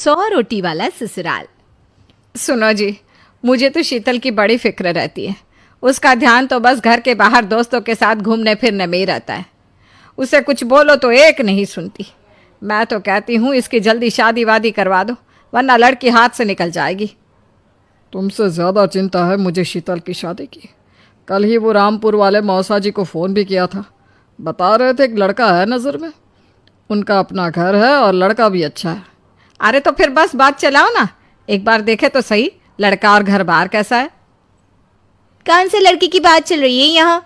100 रोटी वाला ससुराल। सुनो जी, मुझे तो शीतल की बड़ी फिक्र रहती है। उसका ध्यान तो बस घर के बाहर दोस्तों के साथ घूमने फिरने में ही रहता है। उसे कुछ बोलो तो एक नहीं सुनती। मैं तो कहती हूँ इसकी जल्दी शादी वादी करवा दो, वरना लड़की हाथ से निकल जाएगी। तुमसे ज़्यादा चिंता है मुझे शीतल की शादी की। कल ही वो रामपुर वाले मौसा जी को फ़ोन भी किया था। बता रहे थे एक लड़का है नज़र में। उनका अपना घर है और लड़का भी अच्छा है। अरे तो फिर बस बात चलाओ ना, एक बार देखे तो सही लड़का और घर बार कैसा है। कौन से लड़की की बात चल रही है यहाँ?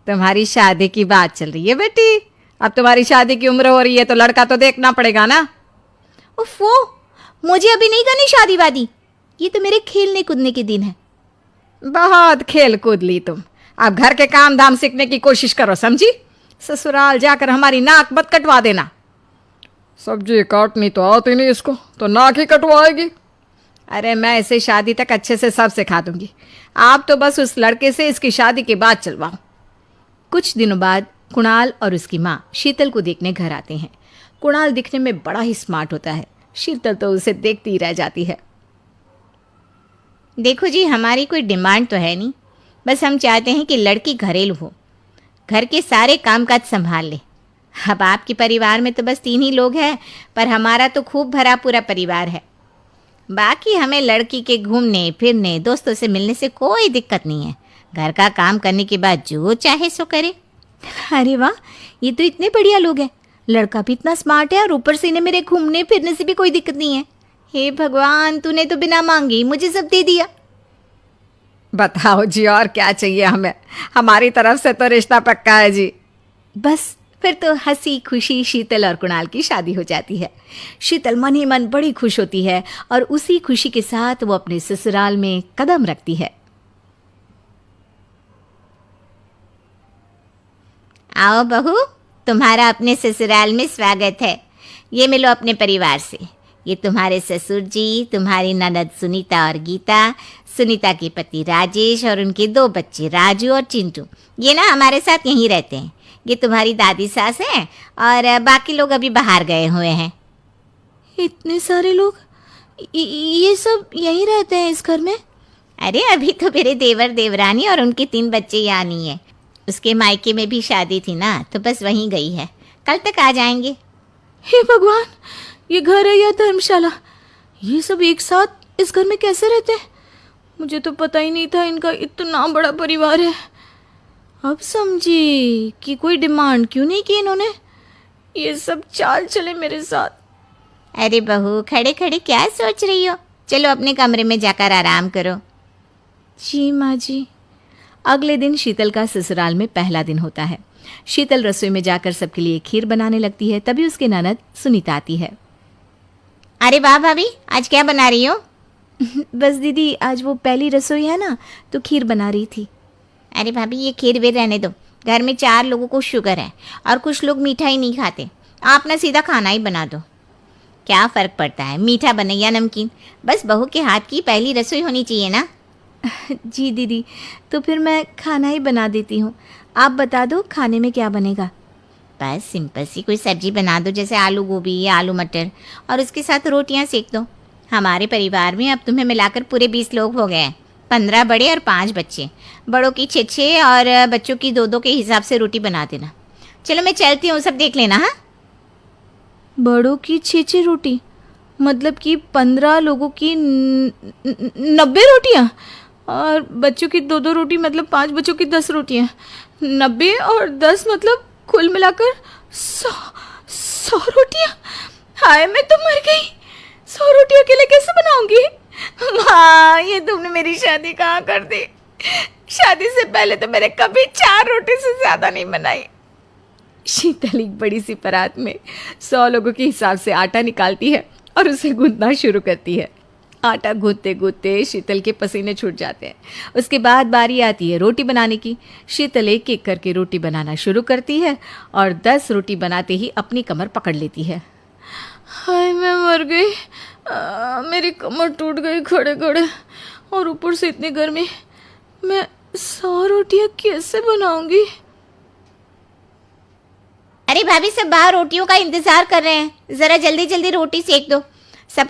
तुम्हारी शादी की बात चल रही है बेटी। अब तुम्हारी शादी की उम्र हो रही है तो लड़का तो देखना पड़ेगा ना। उफ़ो, मुझे अभी नहीं करनी शादी वादी। ये तो मेरे खेलने कूदने के दिन है। बहुत खेल कूद ली तुम। अब घर के काम धाम सीखने की कोशिश करो, समझी? ससुराल जाकर हमारी नाक मत कटवा देना। सब्जी काटनी तो आती नहीं इसको, तो नाक ही कटवाएगी। अरे मैं इसे शादी तक अच्छे से सब सिखा दूंगी। आप तो बस उस लड़के से इसकी शादी के बाद चलवाओ। कुछ दिनों बाद कुणाल और उसकी माँ शीतल को देखने घर आते हैं। कुणाल दिखने में बड़ा ही स्मार्ट होता है। शीतल तो उसे देखती ही रह जाती है। देखो जी, हमारी कोई डिमांड तो है नहीं, बस हम चाहते हैं कि लड़की घरेलू हो, घर के सारे कामकाज संभाल ले। अब आपके परिवार में तो बस 3 ही लोग हैं, पर हमारा तो खूब भरा पूरा परिवार है। बाकी हमें लड़की के घूमने फिरने दोस्तों से मिलने से कोई दिक्कत नहीं है। घर का काम करने के बाद जो चाहे सो करे। अरे वाह, ये तो इतने बढ़िया लोग हैं। लड़का भी इतना स्मार्ट है और ऊपर से इन्हें मेरे घूमने फिरने से भी कोई दिक्कत नहीं है। हे भगवान, तूने तो बिना मांगे ही मुझे सब दे दिया। बताओ जी, और क्या चाहिए हमें? हमारी तरफ से तो रिश्ता पक्का है जी। बस फिर तो हंसी खुशी शीतल और कुणाल की शादी हो जाती है। शीतल मन ही मन बड़ी खुश होती है और उसी खुशी के साथ वो अपने ससुराल में कदम रखती है। आओ बहू, तुम्हारा अपने ससुराल में स्वागत है। ये मिलो अपने परिवार से। ये तुम्हारे ससुर जी, तुम्हारी ननद सुनीता और गीता, सुनीता के पति राजेश और उनके 2 बच्चे राजू और चिंटू। ये ना हमारे साथ यहीं रहते हैं। ये तुम्हारी दादी सास हैं और बाकी लोग अभी बाहर गए हुए हैं। इतने सारे लोग, ये सब यहीं रहते हैं इस घर में? अरे अभी तो मेरे देवर देवरानी और उनके 3 बच्चे यहाँ नहीं है। उसके मायके में भी शादी थी ना, तो बस वहीं गई है। कल तक आ जाएंगे। हे भगवान, ये घर है या धर्मशाला? ये सब एक साथ इस घर में कैसे रहते हैं? मुझे तो पता ही नहीं था इनका इतना बड़ा परिवार है। अब समझी कि कोई डिमांड क्यों नहीं की इन्होंने। ये सब चाल चले मेरे साथ। अरे बहू, खड़े खड़े क्या सोच रही हो? चलो अपने कमरे में जाकर आराम करो। जी माँ जी। अगले दिन शीतल का ससुराल में पहला दिन होता है। शीतल रसोई में जाकर सबके लिए खीर बनाने लगती है। तभी उसके ननद सुनीता आती है। अरे वाह भाभी, आज क्या बना रही हो? बस दीदी, आज वो पहली रसोई है ना, तो खीर बना रही थी। अरे भाभी, ये खीर वीर रहने दो। घर में 4 लोगों को शुगर है और कुछ लोग मीठा ही नहीं खाते। आप ना सीधा खाना ही बना दो। क्या फ़र्क पड़ता है मीठा बने या नमकीन? बस बहू के हाथ की पहली रसोई होनी चाहिए ना। जी दीदी, तो फिर मैं खाना ही बना देती हूँ। आप बता दो खाने में क्या बनेगा? बस सिंपल सी कोई सब्जी बना दो, जैसे आलू गोभी या आलू मटर, और उसके साथ रोटियां सेक दो। हमारे परिवार में अब तुम्हें मिलाकर पूरे 20 लोग हो गए हैं। 15 बड़े और 5 बच्चे। बड़ों की 6 और बच्चों की 2 के हिसाब से रोटी बना देना। चलो मैं चलती हूँ, सब देख लेना। हाँ, बड़ों की 6 रोटी मतलब कि 15 लोगों की 90 रोटियाँ, और बच्चों की 2 रोटी मतलब 5 बच्चों की 10 रोटियाँ। 90 और 10 मतलब कुल मिलाकर 100 रोटियाँ। हाय, मैं तो मर गई। 100 रोटी अकेले कैसे बनाऊंगी? माँ, ये तुमने मेरी शादी कहाँ कर दी? शादी से पहले तो मैंने कभी 4 रोटी से ज़्यादा नहीं बनाई। शीतल एक बड़ी सी परात में 100 लोगों के हिसाब से आटा निकालती है और उसे गूंथना शुरू करती है। आटा गूंथते गूंथते शीतल के पसीने छूट जाते हैं। उसके बाद बारी आती है रोटी बनाने की। शीतल एक एक करके रोटी बनाना शुरू करती है और 10 रोटी बनाते ही अपनी कमर पकड़ लेती है। हाय, मैं मर गई। मेरी कमर टूट गई खड़े खड़े, और ऊपर से इतनी गर्मी। मैं 100 रोटियां कैसे बनाऊंगी? अरे भाभी, सब बाहर रोटियों का इंतजार कर रहे हैं। ज़रा जल्दी जल्दी रोटी सेक दो। सब